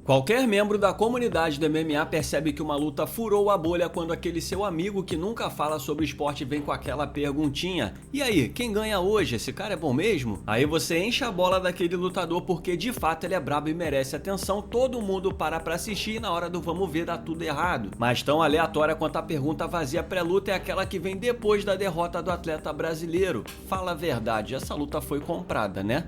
Qualquer membro da comunidade do MMA percebe que uma luta furou a bolha quando aquele seu amigo que nunca fala sobre esporte vem com aquela perguntinha: e aí, quem ganha hoje? Esse cara é bom mesmo? Aí você enche a bola daquele lutador porque de fato ele é brabo e merece atenção, todo mundo para pra assistir e na hora do vamos ver dá tudo errado. Mas tão aleatória quanto a pergunta vazia pré-luta é aquela que vem depois da derrota do atleta brasileiro. Fala a verdade, essa luta foi comprada, né?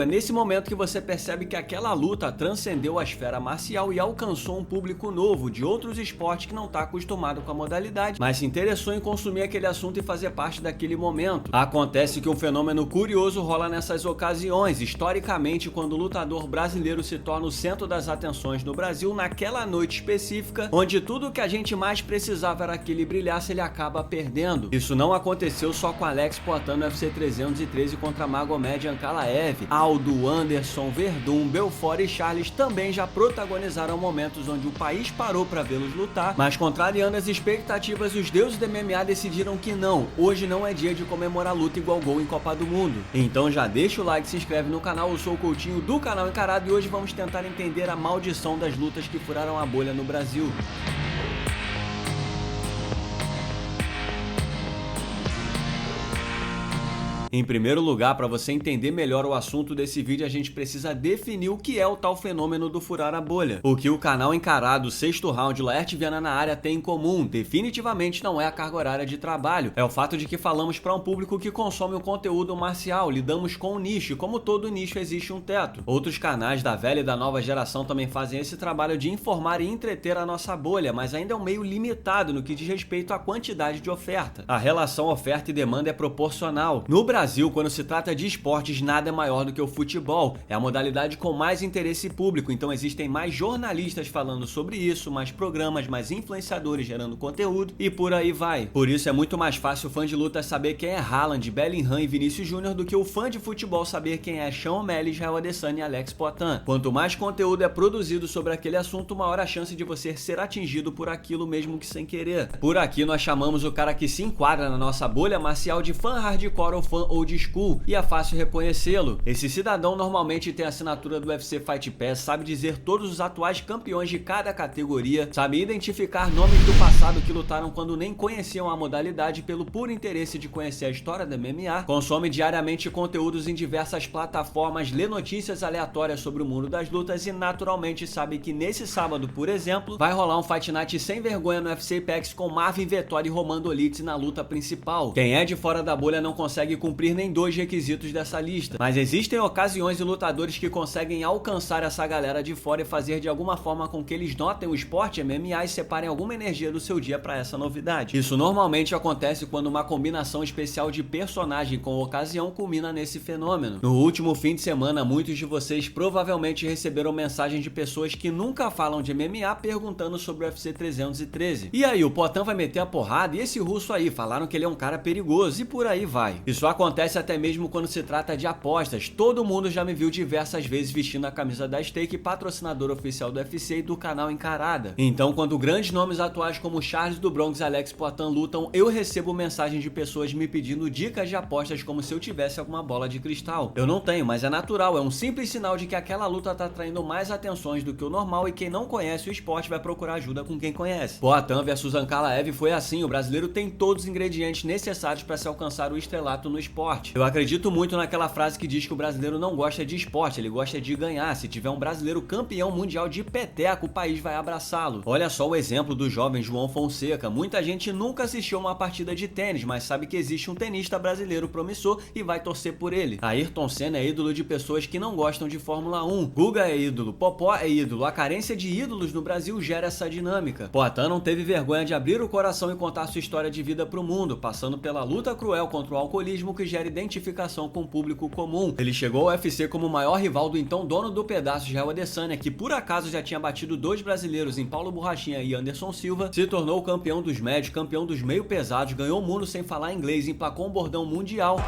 É nesse momento que você percebe que aquela luta transcendeu a esfera marcial e alcançou um público novo de outros esportes que não está acostumado com a modalidade, mas se interessou em consumir aquele assunto e fazer parte daquele momento. Acontece que um fenômeno curioso rola nessas ocasiões. Historicamente, quando o lutador brasileiro se torna o centro das atenções no Brasil, naquela noite específica, onde tudo o que a gente mais precisava era que ele brilhasse, ele acaba perdendo. Isso não aconteceu só com Alex Poatan no UFC 313 contra Magomed Ankalaev. Aldo, Anderson, Verdun, Belfort e Charles também já protagonizaram momentos onde o país parou para vê-los lutar, mas contrariando as expectativas, os deuses do MMA decidiram que não, hoje não é dia de comemorar luta igual gol em Copa do Mundo. Então já deixa o like, se inscreve no canal, eu sou o Coutinho do canal Encarado e hoje vamos tentar entender a maldição das lutas que furaram a bolha no Brasil. Em primeiro lugar, para você entender melhor o assunto desse vídeo, a gente precisa definir o que é o tal fenômeno do furar a bolha. O que o canal Encarado, Sexto Round, Laerte Viana na área tem em comum, definitivamente não é a carga horária de trabalho, é o fato de que falamos para um público que consome o conteúdo marcial, lidamos com um nicho, e como todo nicho existe um teto. Outros canais da velha e da nova geração também fazem esse trabalho de informar e entreter a nossa bolha, mas ainda é um meio limitado no que diz respeito à quantidade de oferta. A relação oferta e demanda é proporcional. No Brasil, quando se trata de esportes, nada é maior do que o futebol. É a modalidade com mais interesse público, então existem mais jornalistas falando sobre isso, mais programas, mais influenciadores gerando conteúdo e por aí vai. Por isso é muito mais fácil o fã de luta saber quem é Haaland, Bellingham e Vinícius Júnior do que o fã de futebol saber quem é Sean O'Malley, Israel Adesanya e Alex Poatan. Quanto mais conteúdo é produzido sobre aquele assunto, maior a chance de você ser atingido por aquilo mesmo que sem querer. Por aqui nós chamamos o cara que se enquadra na nossa bolha marcial de fã hardcore ou fã old school, e é fácil reconhecê-lo. Esse cidadão normalmente tem a assinatura do UFC Fight Pass, sabe dizer todos os atuais campeões de cada categoria, sabe identificar nomes do passado que lutaram quando nem conheciam a modalidade pelo puro interesse de conhecer a história da MMA, consome diariamente conteúdos em diversas plataformas, lê notícias aleatórias sobre o mundo das lutas e naturalmente sabe que nesse sábado, por exemplo, vai rolar um Fight Night sem vergonha no UFC Apex com Marvin Vettori e Roman Dolidze na luta principal. Quem é de fora da bolha não consegue cumprir nem dois requisitos dessa lista, mas existem ocasiões e lutadores que conseguem alcançar essa galera de fora e fazer de alguma forma com que eles notem o esporte MMA e separem alguma energia do seu dia para essa novidade. Isso normalmente acontece quando uma combinação especial de personagem com ocasião culmina nesse fenômeno. No último fim de semana, muitos de vocês provavelmente receberam mensagens de pessoas que nunca falam de MMA perguntando sobre o UFC 313. E aí, o Poatan vai meter a porrada e esse russo aí, falaram que ele é um cara perigoso e por aí vai. Isso acontece até mesmo quando se trata de apostas. Todo mundo já me viu diversas vezes vestindo a camisa da Stake, patrocinador oficial do UFC e do canal Encarada. Então, quando grandes nomes atuais como Charles do Bronx e Alex Poatan lutam, eu recebo mensagens de pessoas me pedindo dicas de apostas como se eu tivesse alguma bola de cristal. Eu não tenho, mas é natural, é um simples sinal de que aquela luta tá atraindo mais atenções do que o normal e quem não conhece o esporte vai procurar ajuda com quem conhece. Poatan vs Ankalaev foi assim, o brasileiro tem todos os ingredientes necessários para se alcançar o estrelato no esporte. Eu acredito muito naquela frase que diz que o brasileiro não gosta de esporte, ele gosta de ganhar. Se tiver um brasileiro campeão mundial de peteco, o país vai abraçá-lo. Olha só o exemplo do jovem João Fonseca. Muita gente nunca assistiu uma partida de tênis, mas sabe que existe um tenista brasileiro promissor e vai torcer por ele. Ayrton Senna é ídolo de pessoas que não gostam de Fórmula 1. Guga é ídolo, Popó é ídolo. A carência de ídolos no Brasil gera essa dinâmica. Poatan não teve vergonha de abrir o coração e contar sua história de vida pro mundo, passando pela luta cruel contra o alcoolismo que gera identificação com o público comum. Ele chegou ao UFC como o maior rival do então dono do pedaço, Israel Adesanya, que por acaso já tinha batido dois brasileiros em Paulo Borrachinha e Anderson Silva, se tornou campeão dos médios, campeão dos meio pesados, ganhou o mundo sem falar inglês, emplacou um bordão mundial.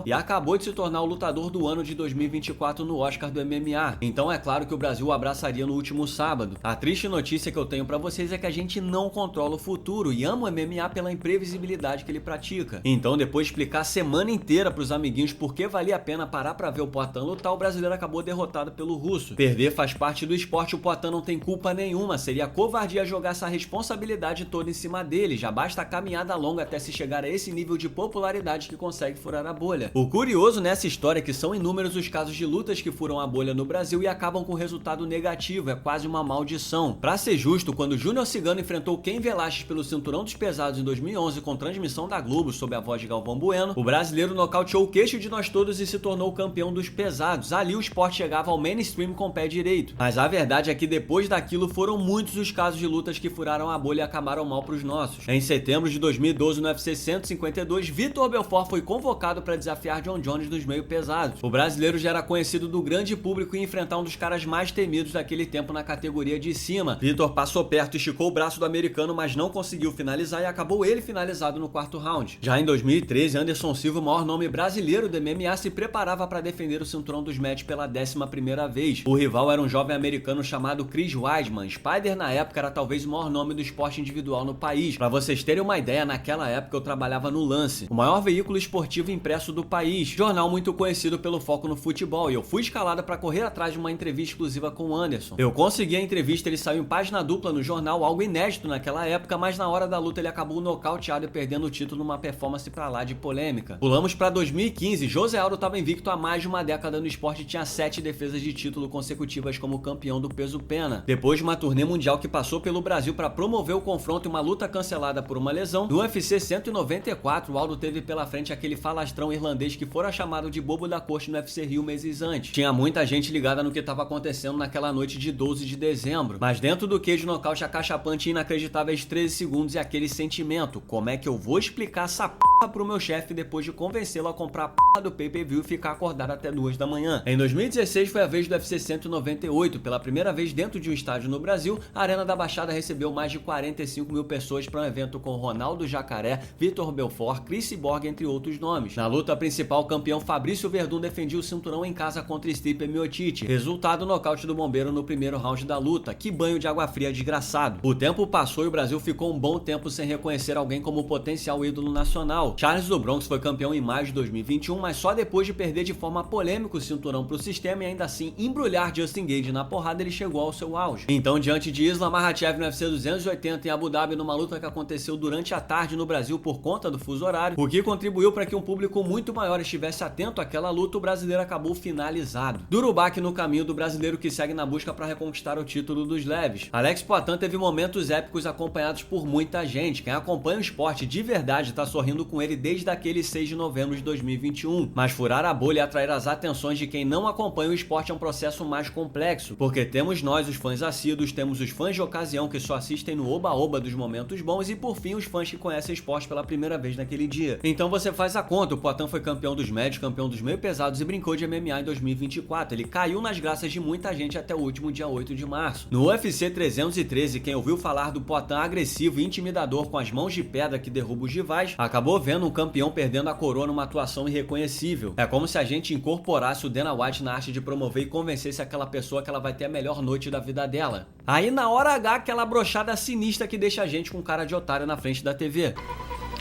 e acabou de se tornar o lutador do ano de 2024 no Oscar do MMA. Então é claro que o Brasil o abraçaria no último sábado. A triste notícia que eu tenho pra vocês é que a gente não controla o futuro e ama o MMA pela imprevisibilidade que ele pratica. Então, depois de explicar a semana inteira pros amiguinhos por que valia a pena parar pra ver o Poatan lutar, o brasileiro acabou derrotado pelo russo. Perder faz parte do esporte, o Poatan não tem culpa nenhuma, seria covardia jogar essa responsabilidade toda em cima dele, já basta a caminhada longa até se chegar a esse nível de popularidade que consegue furar a bolha. O curioso nessa história é que são inúmeros os casos de lutas que furam a bolha no Brasil e acabam com resultado negativo, é quase uma maldição. Pra ser justo, quando o Júnior Cigano enfrentou Cain Velasquez pelo cinturão dos pesados em 2011 com transmissão da Globo sob a voz de Galvão Bueno, o brasileiro nocauteou o queixo de nós todos e se tornou o campeão dos pesados. Ali o esporte chegava ao mainstream com o pé direito. Mas a verdade é que depois daquilo foram muitos os casos de lutas que furaram a bolha e acabaram mal pros nossos. Em setembro de 2012, no UFC 152, Vitor Belfort foi convocado para desafiar John Jones nos meio pesados. O brasileiro já era conhecido do grande público e enfrentar um dos caras mais temidos daquele tempo na categoria de cima. Vitor passou perto e esticou o braço do americano, mas não conseguiu finalizar e acabou ele finalizado no quarto round. Já em 2013, Anderson Silva, o maior nome brasileiro do MMA, se preparava para defender o cinturão dos match pela 11ª vez. O rival era um jovem americano chamado Chris Weidman. Spider na época era talvez o maior nome do esporte individual no país. Para vocês terem uma ideia, naquela época eu trabalhava no Lance, o maior veículo esportivo impresso do país, jornal muito conhecido pelo foco no futebol, e eu fui escalado para correr atrás de uma entrevista exclusiva com o Anderson. Eu consegui a entrevista, ele saiu em página dupla no jornal, algo inédito naquela época, mas na hora da luta ele acabou nocauteado e perdendo o título numa performance pra lá de polêmica. Pulamos pra 2015, José Aldo estava invicto há mais de uma década no esporte e tinha 7 defesas de título consecutivas como campeão do peso pena. Depois de uma turnê mundial que passou pelo Brasil para promover o confronto e uma luta cancelada por uma lesão, no UFC 194 o Aldo teve pela frente aquele falastrão irlandês que fora chamado de bobo da corte no UFC Rio meses antes. Tinha muita gente ligada no que estava acontecendo naquela noite de 12 de dezembro, mas dentro do cage nocaute acachapante inacreditáveis 13 segundos e aquele sentimento, como é que eu vou explicar essa porra pro meu chefe depois de convencê-lo a comprar a porra do pay-per-view e ficar acordado até 2 da manhã? Em 2016 foi a vez do UFC 198, pela primeira vez dentro de um estádio no Brasil, a Arena da Baixada recebeu mais de 45 mil pessoas para um evento com Ronaldo Jacaré, Vitor Belfort, Chris Cyborg, entre outros nomes. Na luta principal, o campeão Fabrício Verdun defendia o cinturão em casa contra Stipe Miocic. Resultado, nocaute do bombeiro no primeiro round da luta. Que banho de água fria desgraçado. O tempo passou e o Brasil ficou um bom tempo sem reconhecer alguém como potencial ídolo nacional. Charles do Bronx foi campeão em maio de 2021, mas só depois de perder de forma polêmica o cinturão pro sistema e ainda assim embrulhar Justin Gage na porrada, ele chegou ao seu auge. Então, diante de Islam Makhachev no UFC 280 em Abu Dhabi, numa luta que aconteceu durante a tarde no Brasil por conta do fuso horário, o que contribuiu para que um público muito maior estivesse atento àquela luta, o brasileiro acabou finalizado. Duro baque no caminho do brasileiro que segue na busca para reconquistar o título dos leves. Alex Poatan teve momentos épicos acompanhados por muita gente. Quem acompanha o esporte de verdade tá sorrindo com ele desde aquele 6 de novembro de 2021. Mas furar a bolha e atrair as atenções de quem não acompanha o esporte é um processo mais complexo, porque temos nós, os fãs assíduos, temos os fãs de ocasião que só assistem no oba-oba dos momentos bons e por fim os fãs que conhecem o esporte pela primeira vez naquele dia. Então você faz a conta, o Poatan foi campeão dos médios, campeão dos meio pesados e brincou de MMA em 2024. Ele caiu nas graças de muita gente até o último dia 8 de março. No UFC 313, quem ouviu falar do Poatan agressivo e intimidador com as mãos de pedra que derruba os rivais, acabou vendo um campeão perdendo a coroa numa atuação irreconhecível. É como se a gente incorporasse o Dana White na arte de promover e convencesse aquela pessoa que ela vai ter a melhor noite da vida dela. Aí na hora H, aquela brochada sinistra que deixa a gente com cara de otário na frente da TV.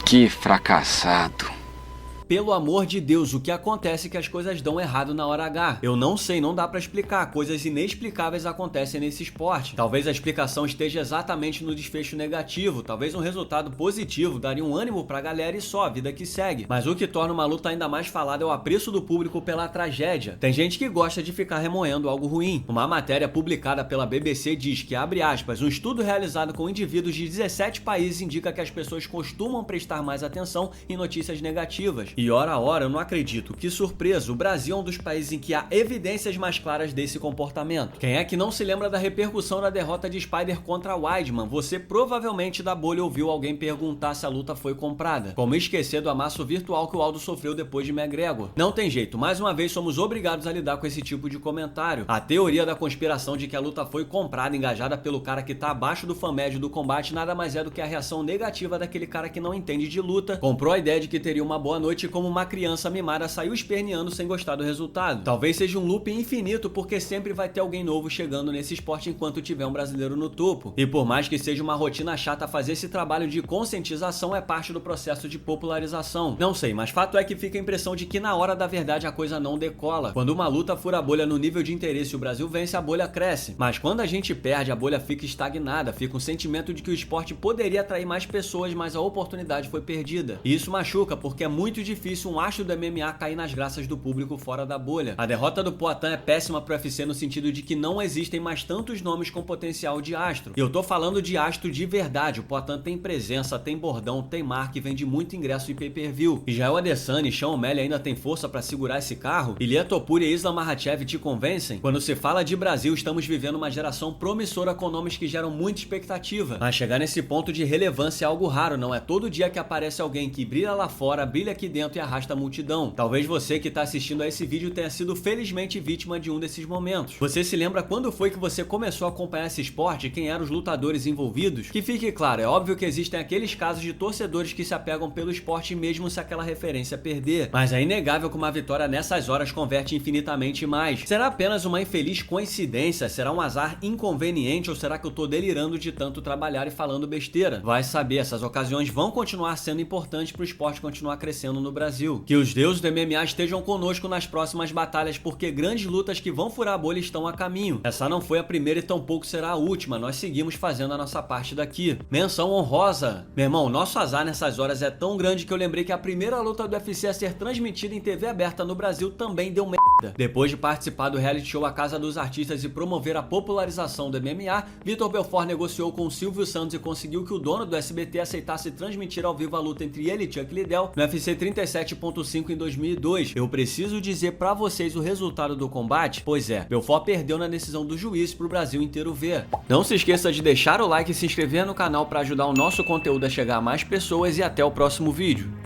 Que fracassado. Pelo amor de Deus, o que acontece é que as coisas dão errado na hora H? Eu não sei, não dá pra explicar. Coisas inexplicáveis acontecem nesse esporte. Talvez a explicação esteja exatamente no desfecho negativo. Talvez um resultado positivo daria um ânimo pra galera e só, a vida que segue. Mas o que torna uma luta ainda mais falada é o apreço do público pela tragédia. Tem gente que gosta de ficar remoendo algo ruim. Uma matéria publicada pela BBC diz que, abre aspas, um estudo realizado com indivíduos de 17 países indica que as pessoas costumam prestar mais atenção em notícias negativas. E ora a hora, eu não acredito. Que surpresa, o Brasil é um dos países em que há evidências mais claras desse comportamento. Quem é que não se lembra da repercussão da derrota de Spider contra Weidman? Você provavelmente da bolha ouviu alguém perguntar se a luta foi comprada. Como esquecer do amasso virtual que o Aldo sofreu depois de McGregor? Não tem jeito, mais uma vez somos obrigados a lidar com esse tipo de comentário. A teoria da conspiração de que a luta foi comprada, engajada pelo cara que tá abaixo do fã médio do combate, nada mais é do que a reação negativa daquele cara que não entende de luta, comprou a ideia de que teria uma boa noite assiste como uma criança mimada saiu esperneando sem gostar do resultado. Talvez seja um loop infinito, porque sempre vai ter alguém novo chegando nesse esporte enquanto tiver um brasileiro no topo. E por mais que seja uma rotina chata, fazer esse trabalho de conscientização é parte do processo de popularização. Não sei, mas fato é que fica a impressão de que na hora da verdade a coisa não decola. Quando uma luta fura a bolha no nível de interesse e o Brasil vence, a bolha cresce. Mas quando a gente perde, a bolha fica estagnada, fica um sentimento de que o esporte poderia atrair mais pessoas, mas a oportunidade foi perdida. E isso machuca, porque é muito difícil um astro do MMA cair nas graças do público fora da bolha. A derrota do Poatan é péssima pro UFC no sentido de que não existem mais tantos nomes com potencial de astro. E eu tô falando de astro de verdade. O Poatan tem presença, tem bordão, tem marca e vende muito ingresso de pay-per-view. Israel Adesanya e Sean O'Malley ainda tem força pra segurar esse carro? Ilia Topuria e Islam Makhachev te convencem? Quando se fala de Brasil, estamos vivendo uma geração promissora com nomes que geram muita expectativa. Mas chegar nesse ponto de relevância é algo raro, não é todo dia que aparece alguém que brilha lá fora, brilha aqui dentro e arrasta a multidão. Talvez você que tá assistindo a esse vídeo tenha sido felizmente vítima de um desses momentos. Você se lembra quando foi que você começou a acompanhar esse esporte e quem eram os lutadores envolvidos? Que fique claro, é óbvio que existem aqueles casos de torcedores que se apegam pelo esporte mesmo se aquela referência perder. Mas é inegável que uma vitória nessas horas converte infinitamente mais. Será apenas uma infeliz coincidência? Será um azar inconveniente ou será que eu tô delirando de tanto trabalhar e falando besteira? Vai saber, essas ocasiões vão continuar sendo importantes pro esporte continuar crescendo no Brasil. Que os deuses do MMA estejam conosco nas próximas batalhas, porque grandes lutas que vão furar a bolha estão a caminho. Essa não foi a primeira e tampouco será a última, nós seguimos fazendo a nossa parte daqui. Menção honrosa. Meu irmão, nosso azar nessas horas é tão grande que eu lembrei que a primeira luta do UFC a ser transmitida em TV aberta no Brasil também deu merda. Depois de participar do reality show A Casa dos Artistas e promover a popularização do MMA, Vitor Belfort negociou com o Silvio Santos e conseguiu que o dono do SBT aceitasse transmitir ao vivo a luta entre ele e Chuck Liddell no UFC 37.5 em 2002. Eu preciso dizer pra vocês o resultado do combate? Pois é, Belfort perdeu na decisão do juiz pro Brasil inteiro ver. Não se esqueça de deixar o like e se inscrever no canal para ajudar o nosso conteúdo a chegar a mais pessoas e até o próximo vídeo.